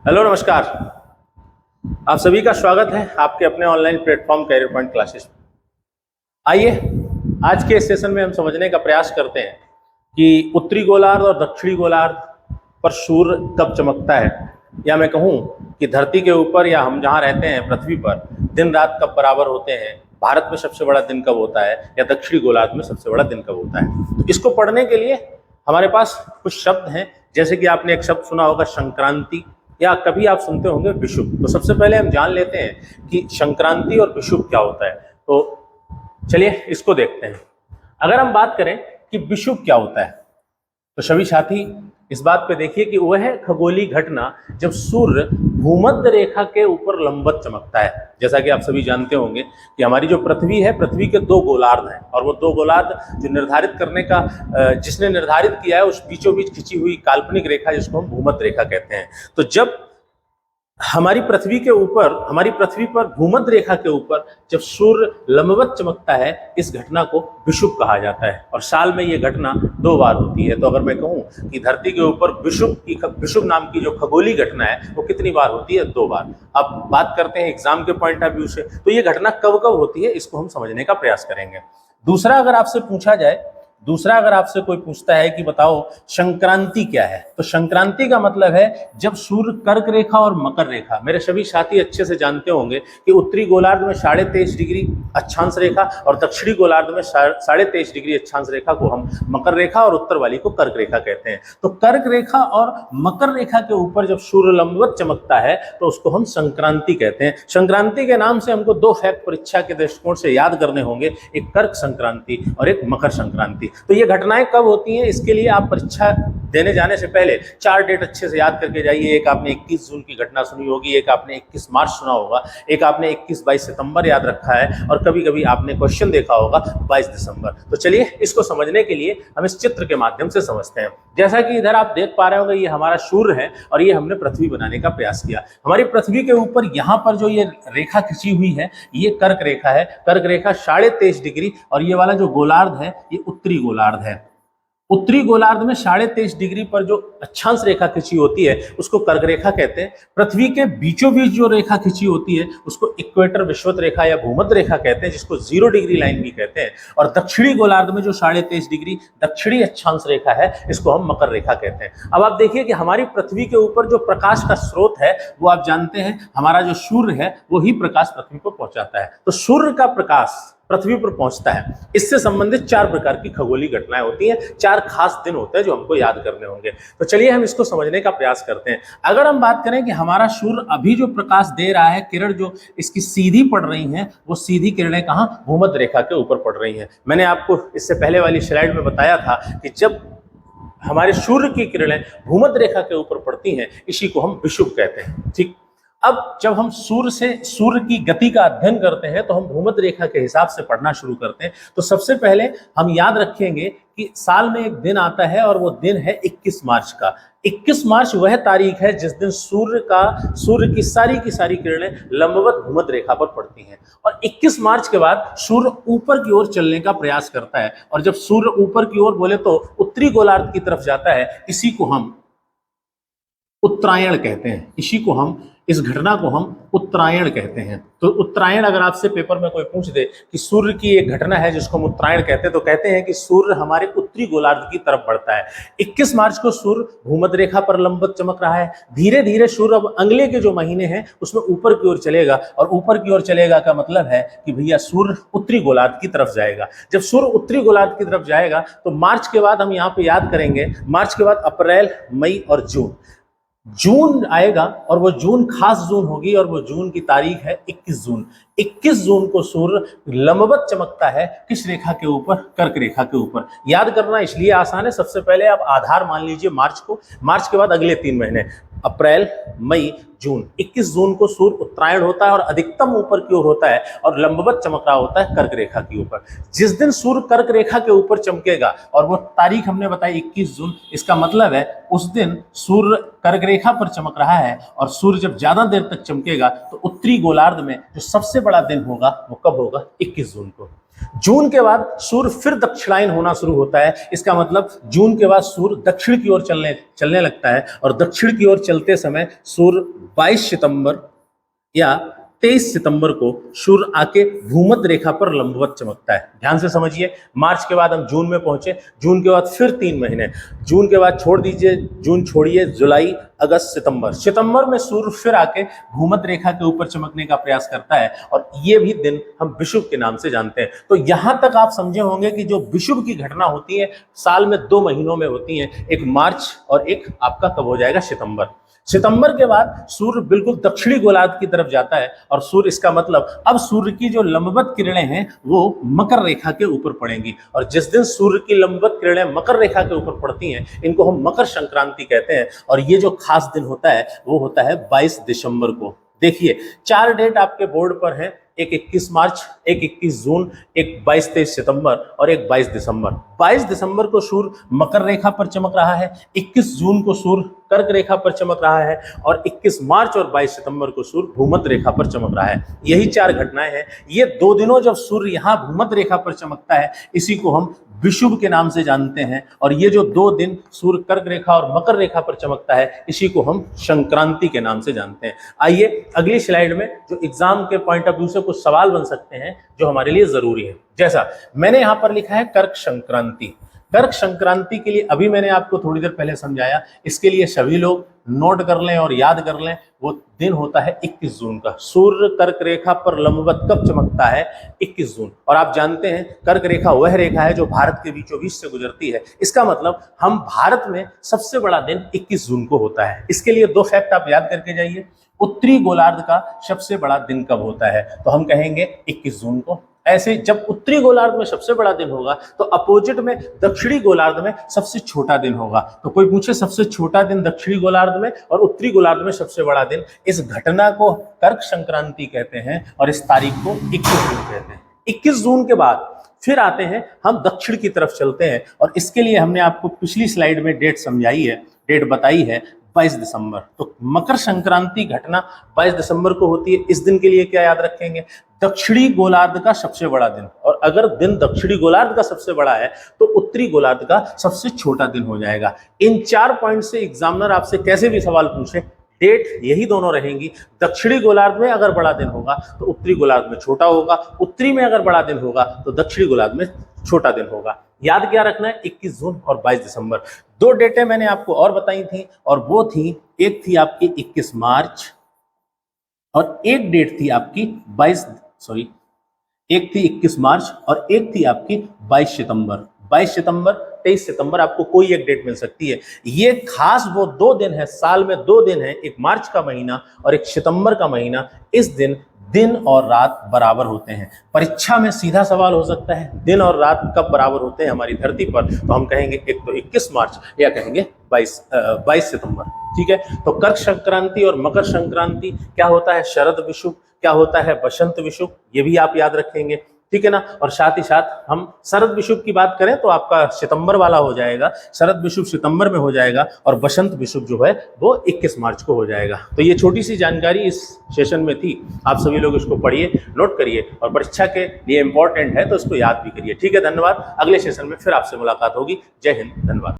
Hello नमस्कार। आप सभी का स्वागत है आपके अपने online platform career point classes में। आइए आज के इस सेशन में हम समझने का प्रयास करते हैं कि उत्तरी गोलार्ध और दक्षिणी गोलार्ध पर सूर्य कब चमकता है, या मैं कहूँ कि धरती के ऊपर या हम जहाँ रहते हैं पृथ्वी पर दिन रात कब बराबर होते हैं, भारत में सबसे बड़ा दिन कब होता है या दक्षिणी गोलार्ध में सबसे बड़ा दिन कब होता है। तो इसको पढ़ने के लिए हमारे पास कुछ शब्द हैं, जैसे कि आपने एक शब्द सुना होगा संक्रांति, या कभी आप सुनते होंगे विषुव। तो सबसे पहले हम जान लेते हैं कि संक्रांति और विषुव क्या होता है। तो चलिए इसको देखते हैं। अगर हम बात करें कि विषुव क्या होता है, तो सभी साथी इस बात पे देखिए कि वह है खगोलीय घटना जब सूर्य भूमध्य रेखा के ऊपर लंबवत चमकता है। जैसा कि आप सभी जानते होंगे कि हमारी जो पृथ्वी है, पृथ्वी के दो गोलार्ध हैं, और वो दो गोलार्ध जो निर्धारित करने का जिसने निर्धारित किया है, उस बीचों बीच खिंची हुई काल्पनिक रेखा जिसको हम भूमध्य रेखा कहते हैं। तो जब हमारी पृथ्वी पर भूमध्य रेखा के ऊपर जब सूर्य लंबवत चमकता है, इस घटना को विषुव कहा जाता है, और साल में ये घटना 2 बार होती है। तो अगर मैं कहूँ कि धरती के ऊपर विषुव नाम की जो खगोलीय घटना है वो कितनी बार होती है? 2 बार। अब बात करते हैं एग्जाम के पॉइंट ऑफ व्यू से, तो ये घटना कब कब होती है, इसको हम समझने का प्रयास करेंगे। दूसरा अगर आपसे कोई पूछता है कि बताओ संक्रांति क्या है, तो संक्रांति का मतलब है जब सूर्य कर्क रेखा और मकर रेखा, मेरे सभी साथी अच्छे से जानते होंगे कि उत्तरी गोलार्ध में 23.5 डिग्री अक्षांश रेखा और दक्षिणी गोलार्ध में 23.5 डिग्री अक्षांश रेखा को हम मकर रेखा और उत्तर वाली को कर्क रेखा कहते हैं। तो कर्क रेखा और मकर रेखा के ऊपर जब सूर्य लंबवत चमकता है तो उसको हम संक्रांति कहते हैं। संक्रांति के नाम से हमको 2 फैक्ट परीक्षा के दृष्टिकोण से याद करने होंगे, एक कर्क संक्रांति और एक मकर संक्रांति। तो ये घटनाएं कब होती हैं, इसके लिए आप परीक्षा देने जाने से पहले 4 डेट अच्छे से याद करके जाइए। एक आपने 21 जून की घटना सुनी होगी, एक आपने 21 मार्च सुना होगा, एक आपने 21-22 सितंबर याद रखा है, और कभी कभी आपने क्वेश्चन देखा होगा 22 दिसंबर। तो चलिए इसको समझने के लिए हम इस चित्र के माध्यम से समझते हैं। जैसा कि इधर आप देख पा रहे होंगे, ये हमारा सूर्य है और ये हमने पृथ्वी बनाने का प्रयास किया। हमारी पृथ्वी के ऊपर यहाँ पर जो ये रेखा खिंची हुई है, ये कर्क रेखा है। कर्क रेखा 23.5 डिग्री, और ये वाला जो गोलार्ध है ये उत्तरी गोलार्ध है। उत्तरी गोलार्ध में 23.5 डिग्री पर जो अक्षांश रेखा खिंची होती है उसको कर्क रेखा कहते हैं। पृथ्वी के बीचों बीच जो रेखा खिंची होती है उसको इक्वेटर विषुवत रेखा या भूमध्य रेखा कहते हैं, जिसको 0 डिग्री लाइन भी कहते हैं। और दक्षिणी गोलार्ध में जो 23.5 डिग्री दक्षिणी अक्षांश रेखा है, इसको हम मकर रेखा कहते हैं। अब आप देखिए कि हमारी पृथ्वी के ऊपर जो प्रकाश का स्रोत है वो आप जानते हैं, हमारा जो सूर्य है वो ही प्रकाश पृथ्वी पर पहुंचाता है। तो सूर्य का प्रकाश पृथ्वी पर पहुंचता है, इससे संबंधित 4 प्रकार की खगोलीय घटनाएं होती हैं, 4 खास दिन होते हैं जो हमको याद करने होंगे। तो चलिए हम इसको समझने का प्रयास करते हैं। अगर हम बात करें कि हमारा सूर्य अभी जो प्रकाश दे रहा है, किरण जो इसकी सीधी पड़ रही हैं, वो सीधी किरणें कहाँ? भूमध्य रेखा के ऊपर पड़ रही हैं। मैंने आपको इससे पहले वाली स्लाइड में बताया था कि जब हमारे सूर्य की किरणें भूमध्य रेखा के ऊपर पड़ती हैं, इसी को हम विषुव कहते हैं। ठीक, अब जब हम सूर्य की गति का अध्ययन करते हैं तो हम भूमध्य रेखा के हिसाब से पढ़ना शुरू करते हैं। तो सबसे पहले हम याद रखेंगे कि साल में एक दिन आता है, और वो दिन है 21 मार्च का। 21 मार्च वह तारीख है जिस दिन सूर्य की सारी किरणें लंबवत भूमध्य रेखा पर पड़ती हैं। और 21 मार्च के बाद सूर्य ऊपर की ओर चलने का प्रयास करता है, और जब सूर्य ऊपर की ओर बोले तो उत्तरी गोलार्ध की तरफ जाता है, इसी को हम उत्तरायण कहते हैं। इस घटना को हम उत्तरायण कहते हैं। तो उत्तरायण, अगर आपसे पेपर में कोई पूछ दे कि सूर्य की एक घटना है जिसको हम उत्तरायण कहते हैं, तो कहते हैं कि सूर्य हमारे उत्तरी गोलार्ध की तरफ बढ़ता है। 21 मार्च को सूर्य भूमध्य रेखा पर लंबवत चमक रहा है। धीरे धीरे सूर्य अब अगले के जो महीने हैं उसमें ऊपर की ओर चलेगा, और ऊपर की ओर चलेगा का मतलब है कि भैया सूर्य उत्तरी गोलार्ध की तरफ जाएगा। जब सूर्य उत्तरी गोलार्ध की तरफ जाएगा तो मार्च के बाद हम यहाँ पे याद करेंगे, मार्च के बाद अप्रैल, मई और जून आएगा, और वो जून खास जून होगी, और वो जून की तारीख है 21 जून। 21 जून को सूर्य लंबवत चमकता है, किस रेखा के ऊपर? कर्क रेखा के ऊपर। याद करना इसलिए आसान है, सबसे पहले आप आधार मान लीजिए मार्च को, मार्च के बाद अगले 3 महीने अप्रैल, मई, जून। 21 जून को सूर्य उत्तरायण होता है और अधिकतम ऊपर की ओर होता है और लंबवत चमक रहा होता है कर्क रेखा के ऊपर। जिस दिन सूर्य कर्क रेखा के ऊपर चमकेगा, और वो तारीख हमने बताई 21 जून, इसका मतलब है उस दिन सूर्य कर्क रेखा पर चमक रहा है, और सूर्य जब ज्यादा देर तक चमकेगा तो उत्तरी गोलार्ध में जो सबसे बड़ा दिन होगा वो कब होगा? 21 जून को। जून के बाद सूर्य फिर दक्षिणायन होना शुरू होता है। इसका मतलब जून के बाद सूर्य दक्षिण की ओर चलने लगता है और दक्षिण की ओर चलते समय सूर्य 22 सितंबर या 23 सितंबर को सूर्य आके भूमध्य रेखा पर लंबवत चमकता है। ध्यान से समझिए, मार्च के बाद हम जून में पहुंचे, जून के बाद फिर 3 महीने, जून के बाद छोड़ दीजिए, जून छोड़िए, जुलाई, अगस्त, सितंबर। सितंबर में सूर्य फिर आके भूमध्य रेखा के ऊपर चमकने का प्रयास करता है और ये भी दिन हम विषुव के नाम से जानते हैं। तो यहां तक आप समझे होंगे कि जो विषुव की घटना होती है साल में 2 महीनों में होती है, एक मार्च और एक आपका कब हो जाएगा, सितंबर। सितंबर के बाद सूर्य बिल्कुल दक्षिणी गोलार्ध की तरफ जाता है और सूर्य, इसका मतलब अब सूर्य की जो लंबवत किरणें हैं वो मकर रेखा के ऊपर पड़ेंगी और जिस दिन सूर्य की लंबवत किरणें मकर रेखा के ऊपर पड़ती हैं इनको हम मकर संक्रांति कहते हैं। और ये जो खास दिन होता है वो होता है 22 दिसंबर को। देखिए 4 डेट आपके बोर्ड पर हैं, एक 21 मार्च, एक 21 जून, एक 22-23 सितंबर और एक 22 दिसंबर। 22 दिसंबर को सूर्य मकर रेखा पर चमक रहा है, 21 जून को सूर्य कर्क रेखा पर चमक रहा है और 21 मार्च और 22 सितंबर को सूर्य भूमध्य रेखा पर चमक रहा है। यही 4 घटनाएं हैं। ये 2 दिनों जब सूर्य यहाँ भूमध्य रेखा पर चमकता है इसी को हम विषुव के नाम से जानते हैं और ये जो 2 दिन सूर्य कर्क रेखा और मकर रेखा पर चमकता है इसी को हम संक्रांति के नाम से जानते हैं। आइए अगली स्लाइड में जो एग्जाम के पॉइंट ऑफ व्यू से कुछ सवाल बन सकते हैं जो हमारे लिए जरूरी है। जैसा मैंने यहां पर लिखा है कर्क संक्रांति। कर्क संक्रांति के लिए अभी मैंने आपको थोड़ी देर पहले समझाया, इसके लिए सभी लोग नोट कर लें और याद कर लें। वो दिन होता है 21 जून का। सूर्य कर्क रेखा पर लंबवत कब चमकता है, 21 जून। और आप जानते हैं कर्क रेखा वह रेखा है जो भारत के बीचों बीच से गुजरती है। इसका मतलब हम भारत में सबसे बड़ा दिन 21 जून को होता है। इसके लिए 2 फैक्ट आप याद करके जाइए। उत्तरी गोलार्ध का सबसे बड़ा दिन कब होता है, तो हम कहेंगे 21 जून को। ऐसे जब उत्तरी गोलार्ध में सबसे बड़ा दिन होगा तो अपोजिट में दक्षिणी गोलार्ध में सबसे छोटा दिन होगा। तो कोई पूछे सबसे छोटा दिन दक्षिणी गोलार्ध में और उत्तरी गोलार्ध में सबसे बड़ा दिन, इस घटना को कर्क संक्रांति कहते हैं और इस तारीख को 21 जून कहते हैं। 21 जून के बाद फिर आते हैं हम दक्षिण की तरफ चलते हैं और इसके लिए हमने आपको पिछली स्लाइड में डेट समझाई है, डेट बताई है 22 दिसंबर। तो मकर संक्रांति घटना 22 दिसंबर को होती है। इस दिन के लिए क्या याद रखेंगे, दक्षिणी गोलार्ध का सबसे बड़ा दिन। और अगर दिन दक्षिणी गोलार्ध का सबसे बड़ा है तो उत्तरी गोलार्ध का सबसे छोटा दिन हो जाएगा। इन 4 पॉइंट से एग्जामिनर आपसे कैसे भी सवाल पूछे, डेट यही दोनों रहेंगी। दक्षिणी गोलार्ध में अगर बड़ा दिन होगा तो उत्तरी गोलार्ध में छोटा होगा, उत्तरी में अगर बड़ा दिन होगा तो दक्षिणी गोलार्ध में छोटा दिन होगा। याद क्या रखना है, 21 जून और 22 दिसंबर। 2 डेटें मैंने आपको और बताई थी और वो थी, एक थी आपकी 21 मार्च और एक डेट थी आपकी 21 मार्च और एक थी आपकी 22 सितंबर। 22 सितंबर, 23 सितंबर, आपको कोई एक डेट मिल सकती है। ये खास वो 2 दिन है, साल में 2 दिन है, एक मार्च का महीना और एक सितंबर का महीना। इस दिन दिन और रात बराबर होते हैं। परीक्षा में सीधा सवाल हो सकता है दिन और रात कब बराबर होते हैं हमारी धरती पर, तो हम कहेंगे एक तो 21 मार्च या कहेंगे 22 सितंबर। ठीक है, तो कर्क संक्रांति और मकर संक्रांति, क्या होता है शरद विषुव, क्या होता है बसंत विषुव, ये भी आप याद रखेंगे। ठीक है ना। और साथ ही साथ हम शरद विषुव की बात करें तो आपका सितंबर वाला हो जाएगा, शरद विषुव सितंबर में हो जाएगा और बसंत विषुव जो है वो 21 मार्च को हो जाएगा। तो ये छोटी सी जानकारी इस सेशन में थी, आप सभी लोग इसको पढ़िए, नोट करिए और परीक्षा के लिए इंपॉर्टेंट है तो इसको याद भी करिए। ठीक है, धन्यवाद। अगले सेशन में फिर आपसे मुलाकात होगी। जय हिंद, धन्यवाद।